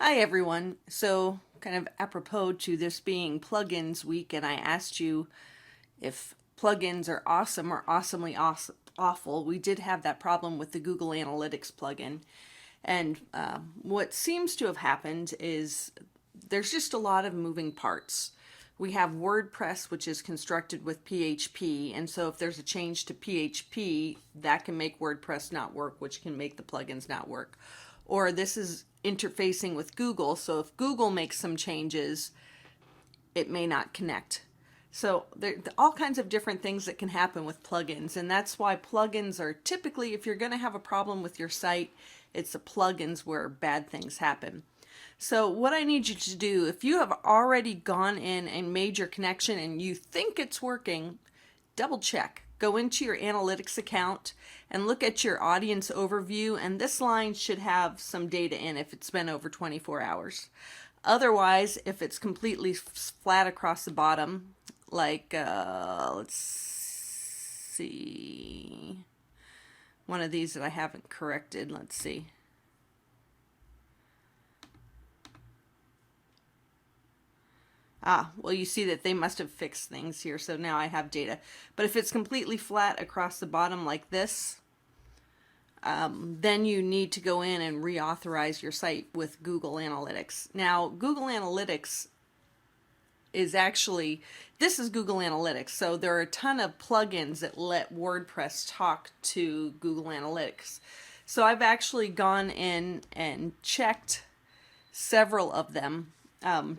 Hi everyone. So kind of apropos to this being plugins week, and I asked you if plugins are awesome or awesomely awful. We did have that problem with the Google Analytics plugin. And what seems to have happened is there's just a lot of moving parts. We have WordPress, which is constructed with PHP, and so if there's a change to PHP, that can make WordPress not work, which can make the plugins not work. Or this is interfacing with Google, so if Google makes some changes, it may not connect. So there are all kinds of different things that can happen with plugins, and that's why plugins are typically, if you're going to have a problem with your site, it's the plugins where bad things happen. So what I need you to do, if you have already gone in and made your connection and you think it's working, double check. Go into your analytics account and look at your audience overview, and this line should have some data in if it's been over 24 hours. Otherwise, if it's completely flat across the bottom, like, let's see, one of these that I haven't corrected, let's see. Well, you see that they must have fixed things here, so now I have data. But if it's completely flat across the bottom like this, then you need to go in and reauthorize your site with Google Analytics. Now, Google Analytics is actually, this is Google Analytics, so there are a ton of plugins that let WordPress talk to Google Analytics. So I've actually gone in and checked several of them,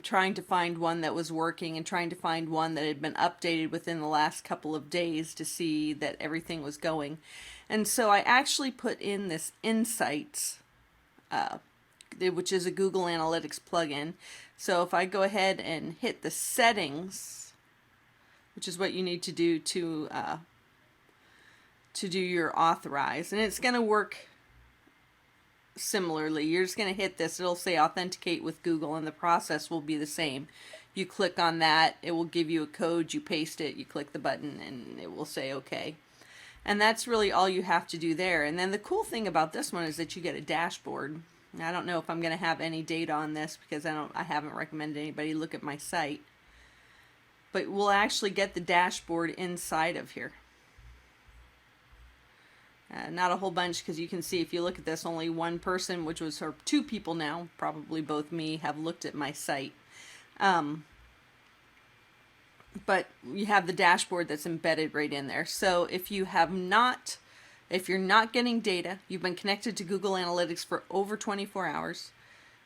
trying to find one that was working and trying to find one that had been updated within the last couple of days to see that everything was going. And so I actually put in this Insights, which is a Google Analytics plugin. So if I go ahead and hit the settings, which is what you need to do to do your authorize, and it's going to work similarly. You're just going to hit this. It'll say authenticate with Google, and the process will be the same. You click on that, it will give you a code, you paste it, you click the button, and it will say okay. And that's really all you have to do there. And then the cool thing about this one is that you get a dashboard. Now, I don't know if I'm going to have any data on this because I haven't recommended anybody look at my site. But we'll actually get the dashboard inside of here. Not a whole bunch, because you can see if you look at this, only one person, which was her, two people now, probably both me, have looked at my site. But you have the dashboard that's embedded right in there. So if you have not, if you're not getting data, you've been connected to Google Analytics for over 24 hours,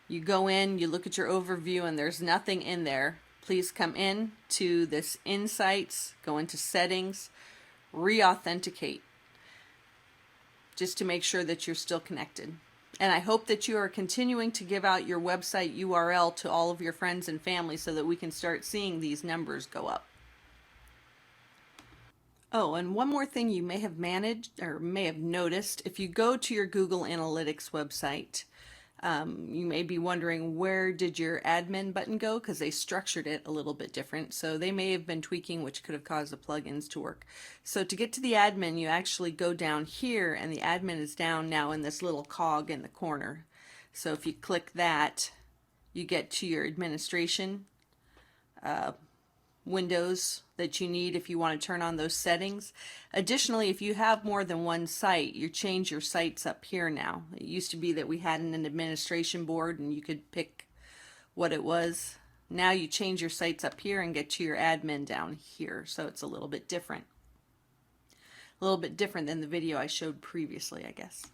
you go in, you look at your overview, and there's nothing in there, please come in to this Insights, go into Settings, re-authenticate, just to make sure that you're still connected. And I hope that you are continuing to give out your website URL to all of your friends and family so that we can start seeing these numbers go up. Oh, and one more thing you may have managed or may have noticed, if you go to your Google Analytics website, you may be wondering, where did your admin button go? Because they structured it a little bit different. So they may have been tweaking, which could have caused the plugins to work. So to get to the admin, you actually go down here, and the admin is down now in this little cog in the corner. So if you click that, you get to your administration windows that you need if you want to turn on those settings. Additionally, if you have more than one site, you change your sites up here now. It used to be that we had an administration board and you could pick what it was. Now you change your sites up here and get to your admin down here. So it's a little bit different. A little bit different than the video I showed previously, I guess.